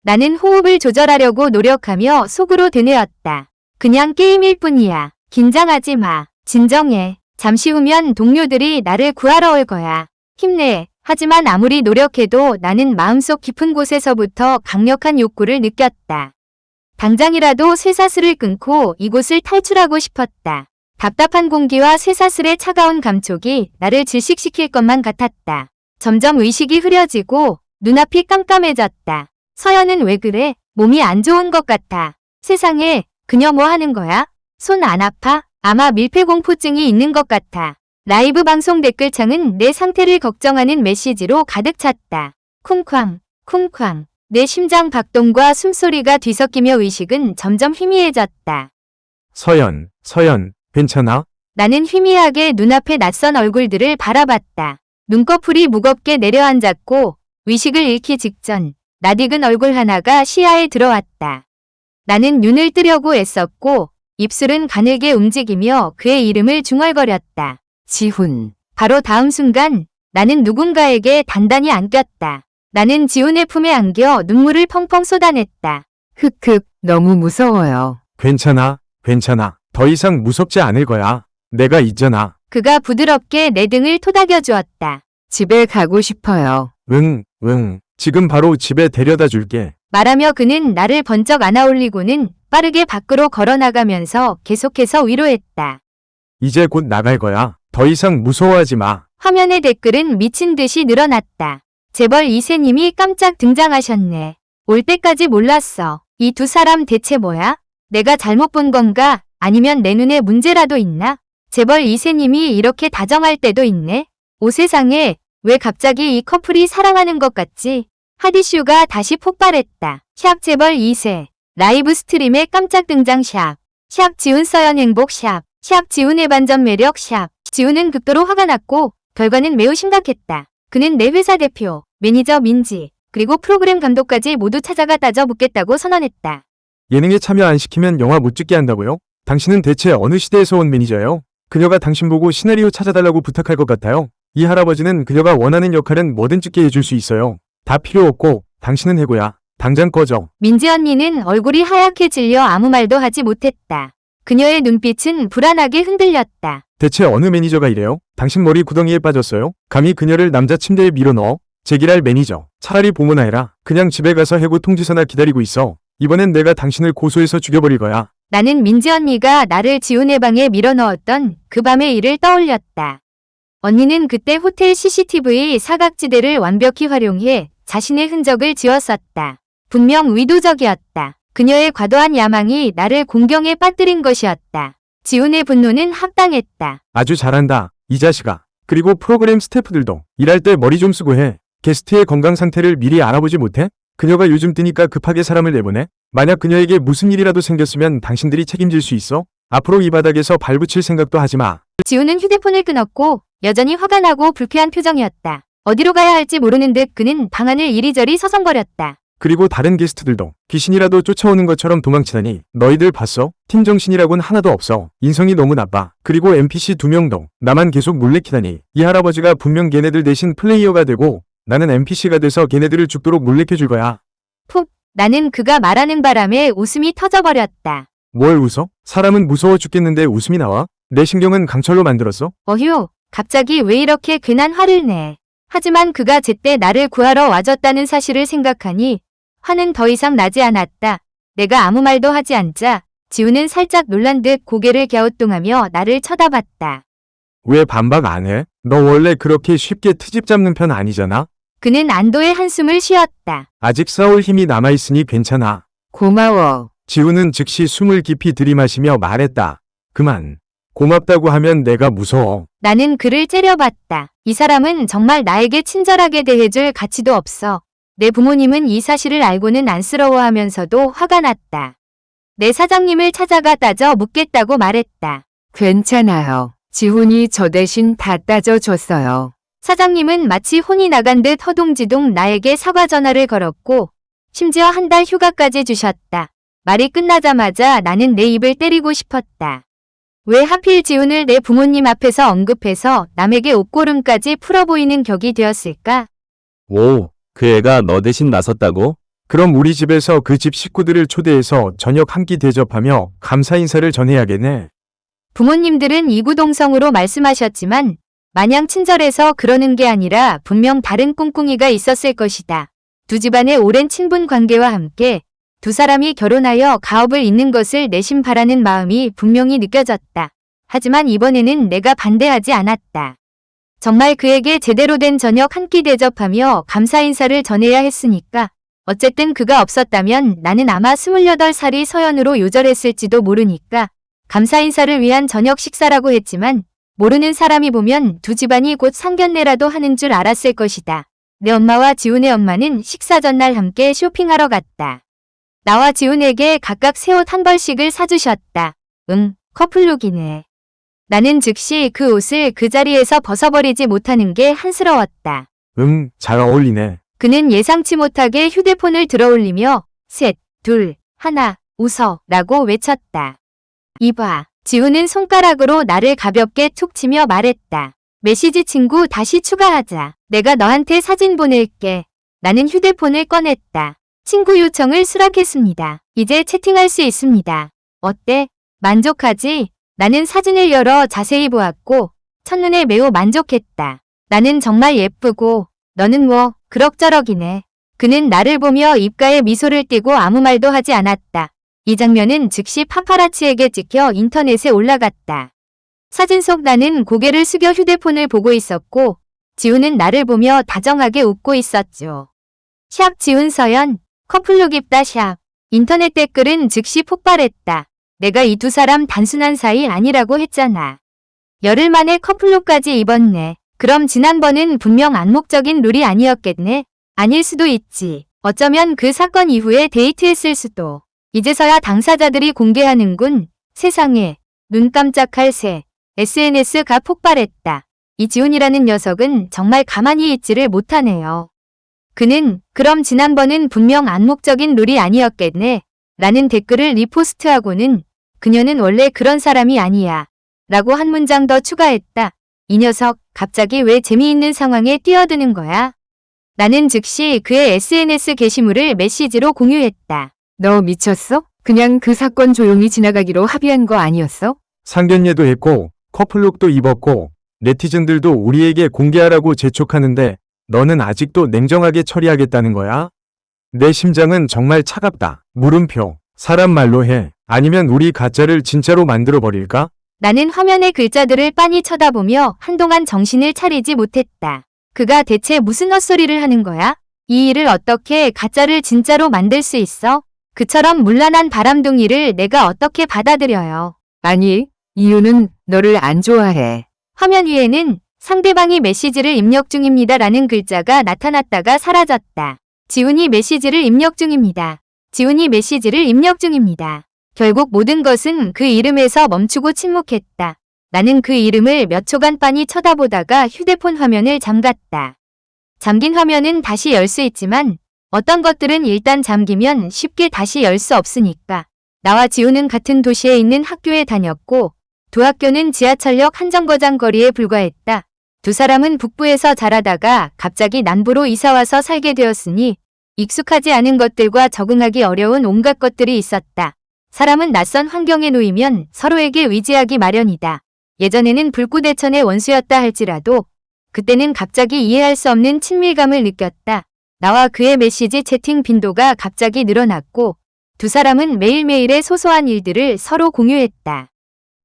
나는 호흡을 조절하려고 노력하며 속으로 되뇌었다. 그냥 게임일 뿐이야. 긴장하지 마. 진정해. 잠시 후면 동료들이 나를 구하러 올 거야. 힘내. 하지만 아무리 노력해도 나는 마음속 깊은 곳에서부터 강력한 욕구를 느꼈다. 당장이라도 쇠사슬을 끊고 이곳을 탈출하고 싶었다. 답답한 공기와 쇠사슬의 차가운 감촉이 나를 질식시킬 것만 같았다. 점점 의식이 흐려지고 눈앞이 깜깜해졌다. 서연은 왜 그래? 몸이 안 좋은 것 같아. 세상에, 그녀 뭐 하는 거야? 손 안 아파? 아마 밀폐공포증이 있는 것 같아. 라이브 방송 댓글창은 내 상태를 걱정하는 메시지로 가득 찼다. 쿵쾅, 쿵쾅. 내 심장 박동과 숨소리가 뒤섞이며 의식은 점점 희미해졌다. 서연, 괜찮아? 나는 희미하게 눈앞의 낯선 얼굴들을 바라봤다. 눈꺼풀이 무겁게 내려앉았고 의식을 잃기 직전 낯익은 얼굴 하나가 시야에 들어왔다. 나는 눈을 뜨려고 애썼고 입술은 가늘게 움직이며 그의 이름을 중얼거렸다. 지훈. 바로 다음 순간 나는 누군가에게 단단히 안겼다. 나는 지훈의 품에 안겨 눈물을 펑펑 쏟아냈다. 흑흑, 너무 무서워요. 괜찮아. 더 이상 무섭지 않을 거야. 내가 있잖아. 그가 부드럽게 내 등을 토닥여 주었다. 집에 가고 싶어요. 응. 지금 바로 집에 데려다 줄게. 말하며 그는 나를 번쩍 안아올리고는 빠르게 밖으로 걸어나가면서 계속해서 위로했다. 이제 곧 나갈 거야. 더 이상 무서워하지 마. 화면의 댓글은 미친 듯이 늘어났다. 재벌 이세님이 깜짝 등장하셨네. 올 때까지 몰랐어. 이 두 사람 대체 뭐야? 내가 잘못 본 건가? 아니면 내 눈에 문제라도 있나? 재벌 이세님이 이렇게 다정할 때도 있네. 오 세상에, 왜 갑자기 이 커플이 사랑하는 것 같지? 핫이슈가 다시 폭발했다. 샵 재벌 2세. 라이브 스트림의 깜짝 등장 샵. 샵 지훈 서연 행복 샵. 샵 지훈의 반전 매력 샵. 지훈은 극도로 화가 났고 결과는 매우 심각했다. 그는 내 회사 대표, 매니저 민지, 그리고 프로그램 감독까지 모두 찾아가 따져 묻겠다고 선언했다. 예능에 참여 안 시키면 영화 못 찍게 한다고요? 당신은 대체 어느 시대에서 온 매니저예요? 그녀가 당신 보고 시나리오 찾아달라고 부탁할 것 같아요. 이 할아버지는 그녀가 원하는 역할은 뭐든 찍게 해줄 수 있어요. 다 필요 없고 당신은 해고야. 당장 꺼져. 민지 언니는 얼굴이 하얗게 질려 아무 말도 하지 못했다. 그녀의 눈빛은 불안하게 흔들렸다. 대체 어느 매니저가 이래요? 당신 머리 구덩이에 빠졌어요? 감히 그녀를 남자 침대에 밀어넣어? 제기랄 매니저. 차라리 보모나 해라. 그냥 집에 가서 해고 통지서나 기다리고 있어. 이번엔 내가 당신을 고소해서 죽여버릴 거야. 나는 민지 언니가 나를 지훈의 방에 밀어넣었던 그 밤의 일을 떠올렸다. 언니는 그때 호텔 CCTV 사각지대를 완벽히 활용해 자신의 흔적을 지웠었다. 분명 의도적이었다. 그녀의 과도한 야망이 나를 공경에 빠뜨린 것이었다. 지훈의 분노는 합당했다. 아주 잘한다. 이 자식아. 그리고 프로그램 스태프들도 일할 때 머리 좀 쓰고 해. 게스트의 건강 상태를 미리 알아보지 못해? 그녀가 요즘 뜨니까 급하게 사람을 내보내? 만약 그녀에게 무슨 일이라도 생겼으면 당신들이 책임질 수 있어? 앞으로 이 바닥에서 발붙일 생각도 하지 마. 지훈은 휴대폰을 끊었고 여전히 화가 나고 불쾌한 표정이었다. 어디로 가야 할지 모르는 듯 그는 방안을 이리저리 서성거렸다. 그리고 다른 게스트들도 귀신이라도 쫓아오는 것처럼 도망치다니. 너희들 봤어? 팀 정신이라곤 하나도 없어. 인성이 너무 나빠. 그리고 NPC 2명도 나만 계속 물레키다니. 이 할아버지가 분명 걔네들 대신 플레이어가 되고 나는 NPC가 돼서 걔네들을 죽도록 물레켜줄 거야. 푹! 나는 그가 말하는 바람에 웃음이 터져버렸다. 뭘 웃어? 사람은 무서워 죽겠는데 웃음이 나와? 내 신경은 강철로 만들었어? 어휴, 갑자기 왜 이렇게 괜한 화를 내. 하지만 그가 제때 나를 구하러 와줬다는 사실을 생각하니 화는 더 이상 나지 않았다. 내가 아무 말도 하지 않자 지훈은 살짝 놀란 듯 고개를 갸우뚱하며 나를 쳐다봤다. 왜 반박 안 해? 너 원래 그렇게 쉽게 트집 잡는 편 아니잖아? 그는 안도의 한숨을 쉬었다. 아직 싸울 힘이 남아있으니 괜찮아. 고마워. 지훈은 즉시 숨을 깊이 들이마시며 말했다. 그만. 고맙다고 하면 내가 무서워. 나는 그를 째려봤다. 이 사람은 정말 나에게 친절하게 대해줄 가치도 없어. 내 부모님은 이 사실을 알고는 안쓰러워하면서도 화가 났다. 내 사장님을 찾아가 따져 묻겠다고 말했다. 괜찮아요. 지훈이 저 대신 다 따져줬어요. 사장님은 마치 혼이 나간 듯 허둥지둥 나에게 사과 전화를 걸었고 심지어 한 달 휴가까지 주셨다. 말이 끝나자마자 나는 내 입을 때리고 싶었다. 왜 하필 지훈을 내 부모님 앞에서 언급해서 남에게 옷고름까지 풀어 보이는 격이 되었을까? 오, 그 애가 너 대신 나섰다고? 그럼 우리 집에서 그 집 식구들을 초대해서 저녁 한 끼 대접하며 감사 인사를 전해야겠네. 부모님들은 이구동성으로 말씀하셨지만 마냥 친절해서 그러는 게 아니라 분명 다른 꿍꿍이가 있었을 것이다. 두 집안의 오랜 친분 관계와 함께 두 사람이 결혼하여 가업을 잇는 것을 내심 바라는 마음이 분명히 느껴졌다. 하지만 이번에는 내가 반대하지 않았다. 정말 그에게 제대로 된 저녁 한 끼 대접하며 감사 인사를 전해야 했으니까. 어쨌든 그가 없었다면 나는 아마 28살이 서연으로 요절했을지도 모르니까 감사 인사를 위한 저녁 식사라고 했지만 모르는 사람이 보면 두 집안이 곧 상견례라도 하는 줄 알았을 것이다. 내 엄마와 지훈의 엄마는 식사 전날 함께 쇼핑하러 갔다. 나와 지훈에게 각각 새 옷 한 벌씩을 사주셨다. 커플룩이네. 나는 즉시 그 옷을 그 자리에서 벗어버리지 못하는 게 한스러웠다. 잘 어울리네. 그는 예상치 못하게 휴대폰을 들어올리며 셋, 둘, 하나, 웃어 라고 외쳤다. 이봐. 지훈은 손가락으로 나를 가볍게 툭 치며 말했다. 메시지 친구 다시 추가하자. 내가 너한테 사진 보낼게. 나는 휴대폰을 꺼냈다. 친구 요청을 수락했습니다. 이제 채팅할 수 있습니다. 어때? 만족하지? 나는 사진을 열어 자세히 보았고 첫눈에 매우 만족했다. 나는 정말 예쁘고 너는 뭐 그럭저럭이네. 그는 나를 보며 입가에 미소를 띠고 아무 말도 하지 않았다. 이 장면은 즉시 파파라치에게 찍혀 인터넷에 올라갔다. 사진 속 나는 고개를 숙여 휴대폰을 보고 있었고 지훈은 나를 보며 다정하게 웃고 있었죠. 샵 지훈 서연 커플룩 입다 샵. 인터넷 댓글은 즉시 폭발했다. 내가 이 두 사람 단순한 사이 아니라고 했잖아. 열흘 만에 커플룩까지 입었네. 그럼 지난번은 분명 암묵적인 룰이 아니었겠네. 아닐 수도 있지. 어쩌면 그 사건 이후에 데이트했을 수도. 이제서야 당사자들이 공개하는군. 세상에. 눈 깜짝할 새. SNS가 폭발했다. 이 지훈이라는 녀석은 정말 가만히 있지를 못하네요. 그는 그럼 지난번은 분명 암묵적인 룰이 아니었겠네. 라는 댓글을 리포스트하고는 그녀는 원래 그런 사람이 아니야. 라고 한 문장 더 추가했다. 이 녀석 갑자기 왜 재미있는 상황에 뛰어드는 거야? 나는 즉시 그의 SNS 게시물을 메시지로 공유했다. 너 미쳤어? 그냥 그 사건 조용히 지나가기로 합의한 거 아니었어? 상견례도 했고 커플룩도 입었고 네티즌들도 우리에게 공개하라고 재촉하는데 너는 아직도 냉정하게 처리하겠다는 거야? 내 심장은 정말 차갑다. 물음표. 사람 말로 해. 아니면 우리 가짜를 진짜로 만들어 버릴까? 나는 화면의 글자들을 빤히 쳐다보며 한동안 정신을 차리지 못했다. 그가 대체 무슨 헛소리를 하는 거야? 이 일을 어떻게 가짜를 진짜로 만들 수 있어? 그처럼 문란한 바람둥이를 내가 어떻게 받아들여요? 아니, 이유는 너를 안 좋아해. 화면 위에는 상대방이 메시지를 입력 중입니다 라는 글자가 나타났다가 사라졌다. 지훈이 메시지를 입력 중입니다. 지훈이 메시지를 입력 중입니다. 결국 모든 것은 그 이름에서 멈추고 침묵했다. 나는 그 이름을 몇 초간 빤히 쳐다보다가 휴대폰 화면을 잠갔다. 잠긴 화면은 다시 열 수 있지만 어떤 것들은 일단 잠기면 쉽게 다시 열 수 없으니까. 나와 지훈은 같은 도시에 있는 학교에 다녔고 두 학교는 지하철역 한 정거장 거리에 불과했다. 두 사람은 북부에서 자라다가 갑자기 남부로 이사와서 살게 되었으니 익숙하지 않은 것들과 적응하기 어려운 온갖 것들이 있었다. 사람은 낯선 환경에 놓이면 서로에게 의지하기 마련이다. 예전에는 불구대천의 원수였다 할지라도 그때는 갑자기 이해할 수 없는 친밀감을 느꼈다. 나와 그의 메시지 채팅 빈도가 갑자기 늘어났고 두 사람은 매일매일의 소소한 일들을 서로 공유했다.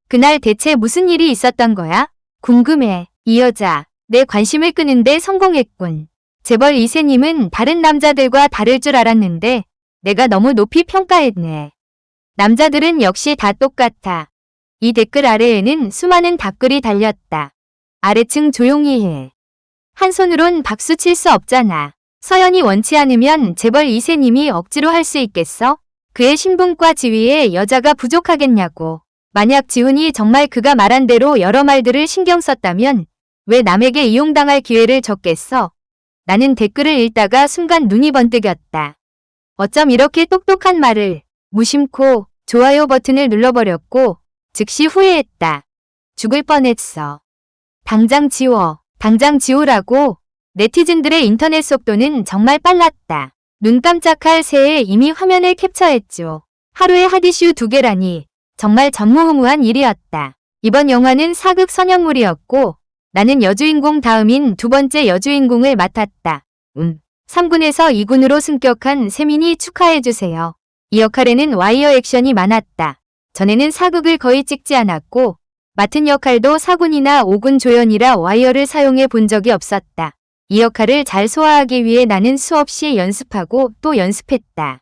그날 대체 무슨 일이 있었던 거야? 궁금해. 이 여자, 내 관심을 끄는데 성공했군. 재벌 이세님은 다른 남자들과 다를 줄 알았는데 내가 너무 높이 평가했네. 남자들은 역시 다 똑같아. 이 댓글 아래에는 수많은 답글이 달렸다. 아래층 조용히 해. 한 손으론 박수 칠 수 없잖아. 서연이 원치 않으면 재벌 2세님이 억지로 할 수 있겠어? 그의 신분과 지위에 여자가 부족하겠냐고. 만약 지훈이 정말 그가 말한 대로 여러 말들을 신경 썼다면 왜 남에게 이용당할 기회를 줬겠어? 나는 댓글을 읽다가 순간 눈이 번뜩였다. 어쩜 이렇게 똑똑한 말을. 무심코 좋아요 버튼을 눌러버렸고 즉시 후회했다. 죽을 뻔했어. 당장 지워. 당장 지우라고. 네티즌들의 인터넷 속도는 정말 빨랐다. 눈 깜짝할 새에 이미 화면을 캡처했죠. 하루에 핫 이슈 2개라니. 정말 전무후무한 일이었다. 이번 영화는 사극 선형물이었고 나는 여주인공 다음인 두 번째 여주인공을 맡았다. 3군에서 2군으로 승격한 세민이 축하해주세요. 이 역할에는 와이어 액션이 많았다. 전에는 사극을 거의 찍지 않았고 맡은 역할도 4군이나 5군 조연이라 와이어를 사용해 본 적이 없었다. 이 역할을 잘 소화하기 위해 나는 수없이 연습하고 또 연습했다.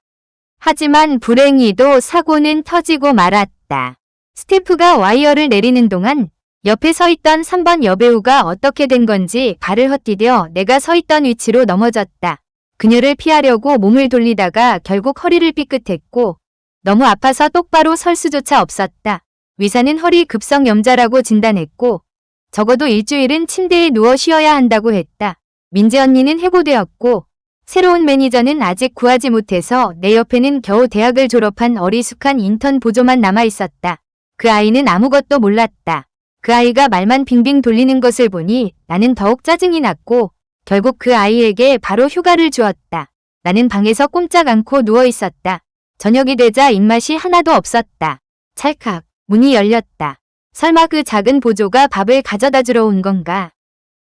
하지만 불행히도 사고는 터지고 말았다. 스태프가 와이어를 내리는 동안 옆에 서 있던 3번 여배우가 어떻게 된 건지 발을 헛디뎌 내가 서 있던 위치로 넘어졌다. 그녀를 피하려고 몸을 돌리다가 결국 허리를 삐끗했고 너무 아파서 똑바로 설 수조차 없었다. 의사는 허리 급성염자라고 진단했고 적어도 일주일은 침대에 누워 쉬어야 한다고 했다. 민재 언니는 해고되었고 새로운 매니저는 아직 구하지 못해서 내 옆에는 겨우 대학을 졸업한 어리숙한 인턴 보조만 남아있었다. 그 아이는 아무것도 몰랐다. 그 아이가 말만 빙빙 돌리는 것을 보니 나는 더욱 짜증이 났고 결국 그 아이에게 바로 휴가를 주었다. 나는 방에서 꼼짝 않고 누워있었다. 저녁이 되자 입맛이 하나도 없었다. 찰칵 문이 열렸다. 설마 그 작은 보조가 밥을 가져다 주러 온 건가?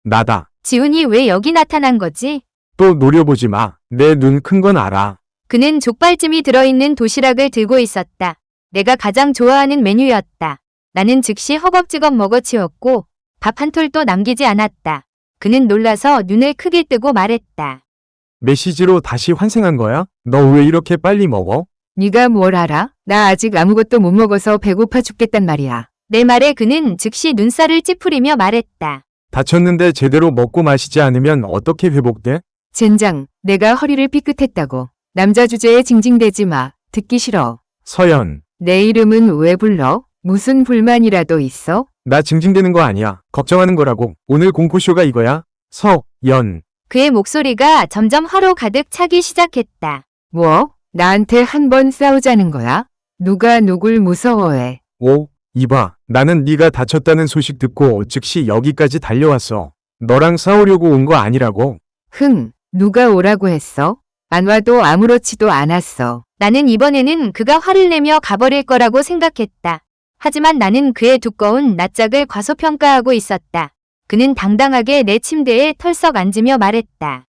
나다. 지훈이 왜 여기 나타난 거지? 또 노려보지 마. 내 눈 큰 건 알아. 그는 족발찜이 들어있는 도시락을 들고 있었다. 내가 가장 좋아하는 메뉴였다. 나는 즉시 허겁지겁 먹어치웠고 밥 한 톨도 남기지 않았다. 그는 놀라서 눈을 크게 뜨고 말했다. 메시지로 다시 환생한 거야? 너 왜 이렇게 빨리 먹어? 네가 뭘 알아? 나 아직 아무것도 못 먹어서 배고파 죽겠단 말이야. 내 말에 그는 즉시 눈살을 찌푸리며 말했다. 다쳤는데 제대로 먹고 마시지 않으면 어떻게 회복돼? 젠장, 내가 허리를 삐끗했다고. 남자 주제에 징징대지 마. 듣기 싫어. 서연, 내 이름은 왜 불러? 무슨 불만이라도 있어? 나 징징대는 거 아니야. 걱정하는 거라고. 오늘 공포쇼가 이거야. 서연, 그의 목소리가 점점 화로 가득 차기 시작했다. 뭐? 나한테 한 번 싸우자는 거야? 누가 누굴 무서워해? 오, 이봐. 나는 네가 다쳤다는 소식 듣고 즉시 여기까지 달려왔어. 너랑 싸우려고 온 거 아니라고. 누가 오라고 했어? 안 와도 아무렇지도 않았어. 나는 이번에는 그가 화를 내며 가버릴 거라고 생각했다. 하지만 나는 그의 두꺼운 낯짝을 과소평가하고 있었다. 그는 당당하게 내 침대에 털썩 앉으며 말했다.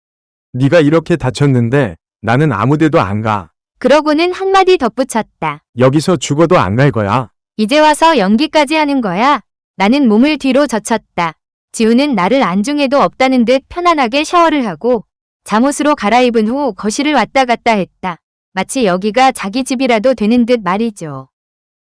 네가 이렇게 다쳤는데 나는 아무 데도 안 가. 그러고는 한마디 덧붙였다. 여기서 죽어도 안 갈 거야. 이제 와서 연기까지 하는 거야? 나는 몸을 뒤로 젖혔다. 지우는 나를 안중에도 없다는 듯 편안하게 샤워를 하고 잠옷으로 갈아입은 후 거실을 왔다 갔다 했다. 마치 여기가 자기 집이라도 되는 듯 말이죠.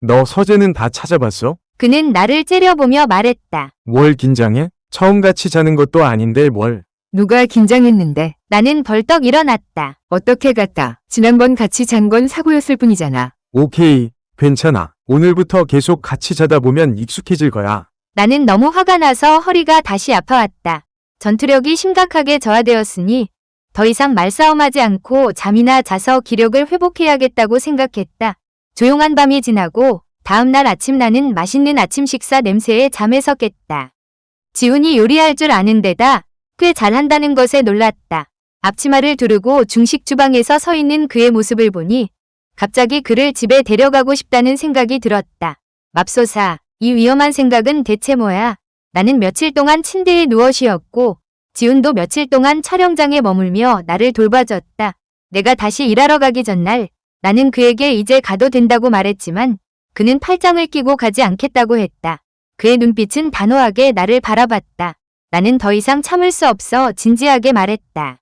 너 서재는 다 찾아봤어? 그는 나를 째려보며 말했다. 뭘 긴장해? 처음 같이 자는 것도 아닌데 뭘. 누가 긴장했는데? 나는 벌떡 일어났다. 어떻게 갔다? 지난번 같이 잔 건 사고였을 뿐이잖아. 오케이, 괜찮아. 오늘부터 계속 같이 자다 보면 익숙해질 거야. 나는 너무 화가 나서 허리가 다시 아파왔다. 전투력이 심각하게 저하되었으니 더 이상 말싸움하지 않고 잠이나 자서 기력을 회복해야겠다고 생각했다. 조용한 밤이 지나고 다음날 아침 나는 맛있는 아침 식사 냄새에 잠에서 깼다. 지훈이 요리할 줄 아는 데다 꽤 잘한다는 것에 놀랐다. 앞치마를 두르고 중식 주방에서 서 있는 그의 모습을 보니 갑자기 그를 집에 데려가고 싶다는 생각이 들었다. 맙소사, 이 위험한 생각은 대체 뭐야? 나는 며칠 동안 침대에 누워 쉬었고 지훈도 며칠 동안 촬영장에 머물며 나를 돌봐줬다. 내가 다시 일하러 가기 전날 나는 그에게 이제 가도 된다고 말했지만 그는 팔짱을 끼고 가지 않겠다고 했다. 그의 눈빛은 단호하게 나를 바라봤다. 나는 더 이상 참을 수 없어 진지하게 말했다.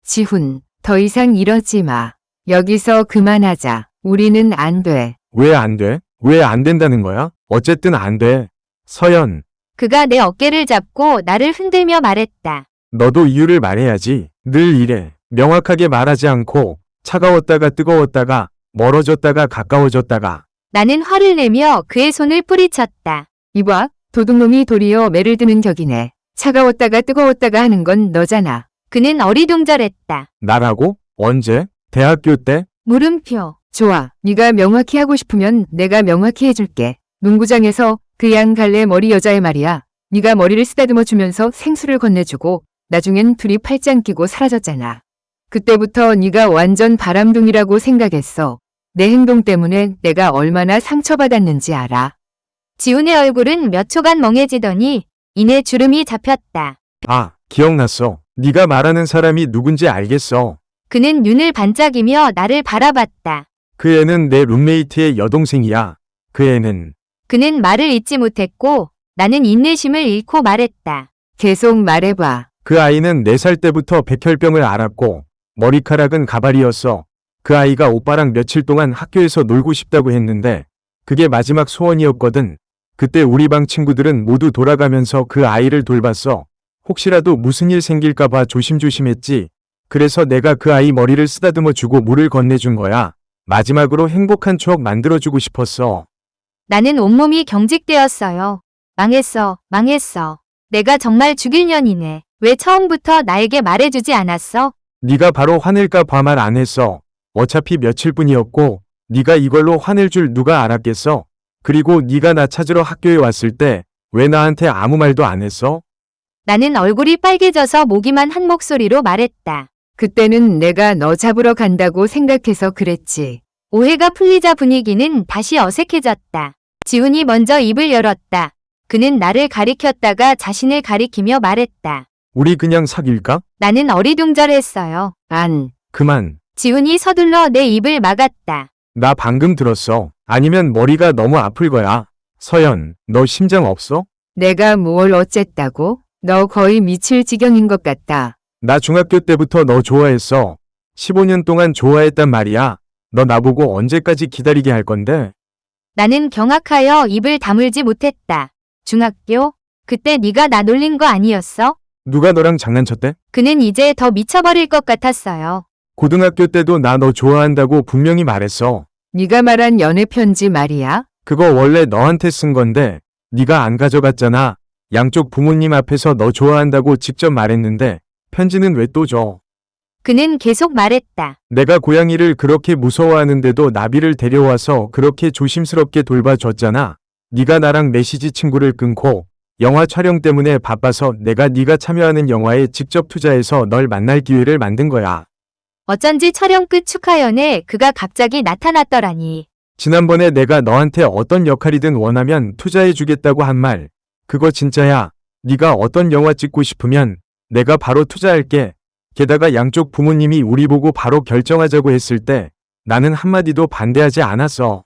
지훈, 더 이상 이러지 마. 여기서 그만하자. 우리는 안 돼. 왜 안 돼? 왜 안 된다는 거야? 어쨌든 안 돼. 서연, 그가 내 어깨를 잡고 나를 흔들며 말했다. 너도 이유를 말해야지. 늘 이래. 명확하게 말하지 않고 차가웠다가 뜨거웠다가 멀어졌다가 가까워졌다가. 나는 화를 내며 그의 손을 뿌리쳤다. 이봐, 도둑놈이 도리어 매를 드는 격이네. 차가웠다가 뜨거웠다가 하는 건 너잖아. 그는 어리둥절했다. 나라고? 언제? 대학교 때? 물음표. 좋아. 네가 명확히 하고 싶으면 내가 명확히 해줄게. 농구장에서 그 양갈래 머리 여자의 말이야. 네가 머리를 쓰다듬어 주면서 생수를 건네주고 나중엔 둘이 팔짱 끼고 사라졌잖아. 그때부터 네가 완전 바람둥이라고 생각했어. 내 행동 때문에 내가 얼마나 상처받았는지 알아. 지훈의 얼굴은 몇 초간 멍해지더니 이내 주름이 잡혔다. 아, 기억났어. 네가 말하는 사람이 누군지 알겠어. 그는 눈을 반짝이며 나를 바라봤다. 그 애는 내 룸메이트의 여동생이야. 그 애는 그는 말을 잇지 못했고 나는 인내심을 잃고 말했다. 계속 말해봐. 그 아이는 4살 때부터 백혈병을 앓았고 머리카락은 가발이었어. 그 아이가 오빠랑 며칠 동안 학교에서 놀고 싶다고 했는데 그게 마지막 소원이었거든. 그때 우리 방 친구들은 모두 돌아가면서 그 아이를 돌봤어. 혹시라도 무슨 일 생길까봐 조심조심했지. 그래서 내가 그 아이 머리를 쓰다듬어 주고 물을 건네준 거야. 마지막으로 행복한 추억 만들어주고 싶었어. 나는 온몸이 경직되었어요. 망했어, 망했어. 내가 정말 죽일 년이네. 왜 처음부터 나에게 말해주지 않았어? 네가 바로 화낼까 봐 말 안 했어. 어차피 며칠뿐이었고 네가 이걸로 화낼 줄 누가 알았겠어. 그리고 네가 나 찾으러 학교에 왔을 때 왜 나한테 아무 말도 안 했어? 나는 얼굴이 빨개져서 모기만 한 목소리로 말했다. 그때는 내가 너 잡으러 간다고 생각해서 그랬지. 오해가 풀리자 분위기는 다시 어색해졌다. 지훈이 먼저 입을 열었다. 그는 나를 가리켰다가 자신을 가리키며 말했다. 우리 그냥 사귈까? 나는 어리둥절했어요. 안. 그만. 지훈이 서둘러 내 입을 막았다. 나 방금 들었어. 아니면 머리가 너무 아플 거야. 서연, 너 심장 없어? 내가 뭘 어쨌다고? 너 거의 미칠 지경인 것 같다. 나 중학교 때부터 너 좋아했어. 15년 동안 좋아했단 말이야. 너 나보고 언제까지 기다리게 할 건데? 나는 경악하여 입을 다물지 못했다. 중학교? 그때 네가 나 놀린 거 아니었어? 누가 너랑 장난쳤대? 그는 이제 더 미쳐버릴 것 같았어요. 고등학교 때도 나 너 좋아한다고 분명히 말했어. 네가 말한 연애 편지 말이야? 그거 원래 너한테 쓴 건데 네가 안 가져갔잖아. 양쪽 부모님 앞에서 너 좋아한다고 직접 말했는데 편지는 왜 또 줘? 그는 계속 말했다. 내가 고양이를 그렇게 무서워하는데도 나비를 데려와서 그렇게 조심스럽게 돌봐줬잖아. 네가 나랑 메시지 친구를 끊고 영화 촬영 때문에 바빠서 내가 네가 참여하는 영화에 직접 투자해서 널 만날 기회를 만든 거야. 어쩐지 촬영 끝 축하연에 그가 갑자기 나타났더라니. 지난번에 내가 너한테 어떤 역할이든 원하면 투자해주겠다고 한 말. 그거 진짜야. 네가 어떤 영화 찍고 싶으면 내가 바로 투자할게. 게다가 양쪽 부모님이 우리 보고 바로 결정하자고 했을 때 나는 한마디도 반대하지 않았어.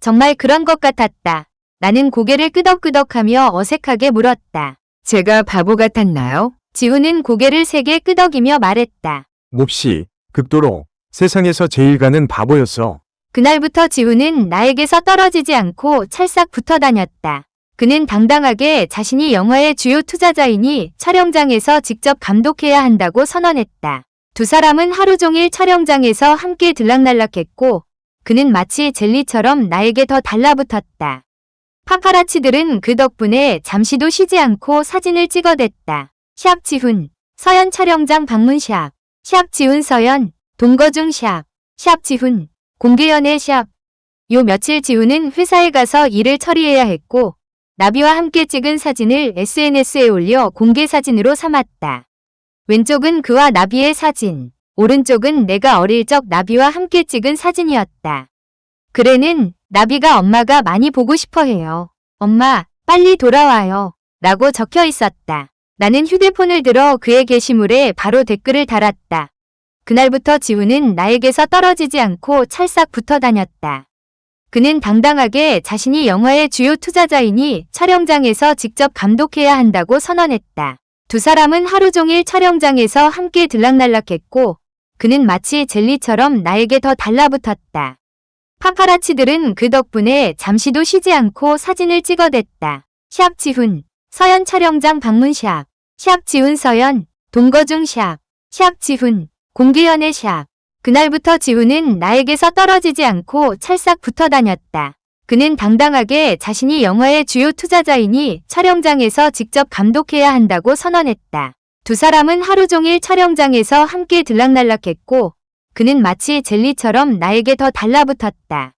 정말 그런 것 같았다. 나는 고개를 끄덕끄덕하며 어색하게 물었다. 제가 바보 같았나요? 지훈은 고개를 세게 끄덕이며 말했다. 몹시 극도로 세상에서 제일 가는 바보였어. 그날부터 지훈은 나에게서 떨어지지 않고 찰싹 붙어 다녔다. 그는 당당하게 자신이 영화의 주요 투자자이니 촬영장에서 직접 감독해야 한다고 선언했다. 두 사람은 하루 종일 촬영장에서 함께 들락날락했고 그는 마치 젤리처럼 나에게 더 달라붙었다. 파파라치들은 그 덕분에 잠시도 쉬지 않고 사진을 찍어댔다. 샵 지훈, 서연 촬영장 방문 샵, 샵 지훈 서연, 동거중 샵, 샵 지훈, 공개연애 샵. 요 며칠 지훈은 회사에 가서 일을 처리해야 했고 나비와 함께 찍은 사진을 SNS에 올려 공개 사진으로 삼았다. 왼쪽은 그와 나비의 사진, 오른쪽은 내가 어릴 적 나비와 함께 찍은 사진이었다. 글에는 나비가 엄마가 많이 보고 싶어 해요. 엄마, 빨리 돌아와요. 라고 적혀 있었다. 나는 휴대폰을 들어 그의 게시물에 바로 댓글을 달았다. 그날부터 지훈은 나에게서 떨어지지 않고 찰싹 붙어 다녔다. 그는 당당하게 자신이 영화의 주요 투자자이니 촬영장에서 직접 감독해야 한다고 선언했다. 두 사람은 하루 종일 촬영장에서 함께 들락날락했고 그는 마치 젤리처럼 나에게 더 달라붙었다. 파파라치들은 그 덕분에 잠시도 쉬지 않고 사진을 찍어댔다. 샵 지훈, 서연 촬영장 방문 샵 지훈 서연, 동거중 샵 지훈, 공개연애 샵. 그날부터 지훈은 나에게서 떨어지지 않고 찰싹 붙어 다녔다. 그는 당당하게 자신이 영화의 주요 투자자이니 촬영장에서 직접 감독해야 한다고 선언했다. 두 사람은 하루 종일 촬영장에서 함께 들락날락했고 그는 마치 젤리처럼 나에게 더 달라붙었다.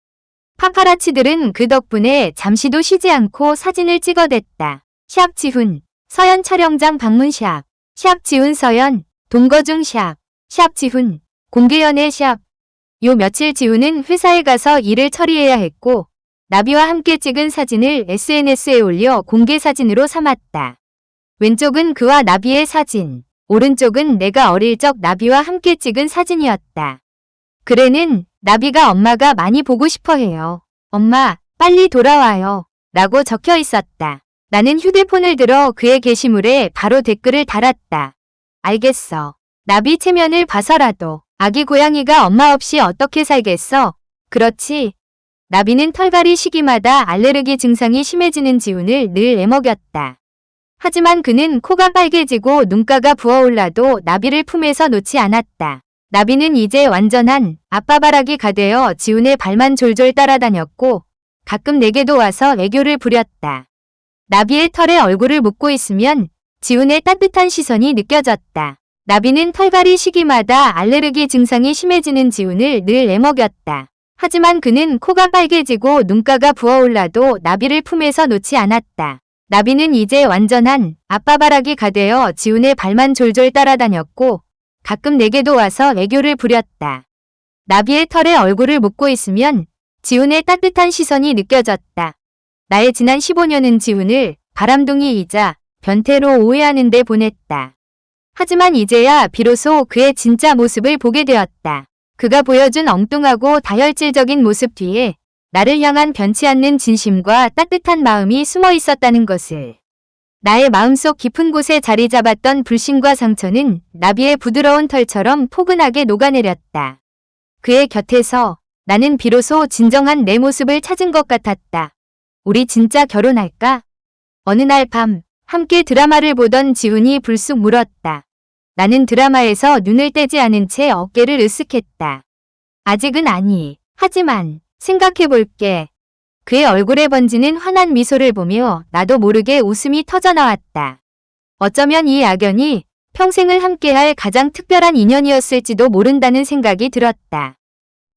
파파라치들은 그 덕분에 잠시도 쉬지 않고 사진을 찍어댔다. 샵 지훈, 서연 촬영장 방문 샵 지훈 서연, 동거중 샵 지훈, 공개연애 샵. 요 며칠 지훈은 회사에 가서 일을 처리해야 했고 나비와 함께 찍은 사진을 SNS에 올려 공개 사진으로 삼았다. 왼쪽은 그와 나비의 사진, 오른쪽은 내가 어릴 적 나비와 함께 찍은 사진이었다. 글에는 나비가 엄마가 많이 보고 싶어 해요. 엄마, 빨리 돌아와요. 라고 적혀 있었다. 나는 휴대폰을 들어 그의 게시물에 바로 댓글을 달았다. 알겠어. 나비 체면을 봐서라도 아기 고양이가 엄마 없이 어떻게 살겠어? 그렇지. 나비는 털갈이 시기마다 알레르기 증상이 심해지는 지훈을 늘 애먹였다. 하지만 그는 코가 빨개지고 눈가가 부어올라도 나비를 품에서 놓지 않았다. 나비는 이제 완전한 아빠바라기가 되어 지훈의 발만 졸졸 따라다녔고 가끔 내게도 와서 애교를 부렸다. 나비의 털에 얼굴을 묻고 있으면 지훈의 따뜻한 시선이 느껴졌다. 나비는 털갈이 시기마다 알레르기 증상이 심해지는 지훈을 늘 애먹였다. 하지만 그는 코가 빨개지고 눈가가 부어올라도 나비를 품에서 놓지 않았다. 나비는 이제 완전한 아빠바라기가 되어 지훈의 발만 졸졸 따라다녔고 가끔 내게도 와서 애교를 부렸다. 나비의 털에 얼굴을 묻고 있으면 지훈의 따뜻한 시선이 느껴졌다. 나의 지난 15년은 지훈을 바람둥이이자 변태로 오해하는 데 보냈다. 하지만 이제야 비로소 그의 진짜 모습을 보게 되었다. 그가 보여준 엉뚱하고 다혈질적인 모습 뒤에 나를 향한 변치 않는 진심과 따뜻한 마음이 숨어 있었다는 것을. 나의 마음속 깊은 곳에 자리 잡았던 불신과 상처는 나비의 부드러운 털처럼 포근하게 녹아내렸다. 그의 곁에서 나는 비로소 진정한 내 모습을 찾은 것 같았다. 우리 진짜 결혼할까? 어느 날 밤 함께 드라마를 보던 지훈이 불쑥 물었다. 나는 드라마에서 눈을 떼지 않은 채 어깨를 으쓱했다. 아직은 아니. 하지만 생각해볼게. 그의 얼굴에 번지는 환한 미소를 보며 나도 모르게 웃음이 터져나왔다. 어쩌면 이 악연이 평생을 함께할 가장 특별한 인연이었을지도 모른다는 생각이 들었다.